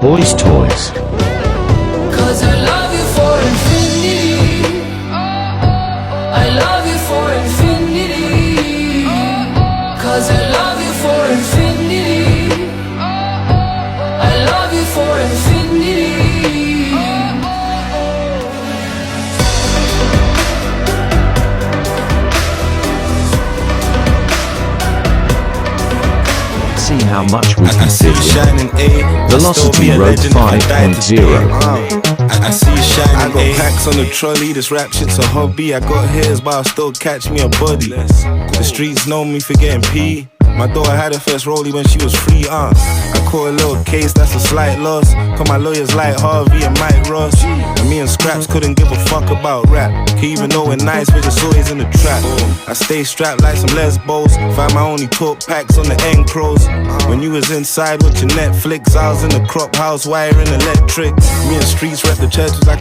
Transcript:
Boys Toys. Cause I love you for infinity. I love you for infinity. Cause I love you for infinity. I love you for infinity. See how much we I can see fit you in. shining, A. Velocity Rouge 5.0. I see you shining, I got packs on the trolley. This rap shit's a hobby. I got hairs, but I'll still catch me a body. The streets know me for getting P. My daughter had her first rollie when she was free, I caught a little case, that's a slight loss. Cause my lawyers like Harvey and Mike Ross. And me and Scraps couldn't give a fuck about rap. Can't even know we're nice, we're just always in the trap. I stay strapped like some lesbos. Find my only talk packs on the end crows. When you was inside with your Netflix, I was in the crop house wiring electric. Me and Streets rep the churches like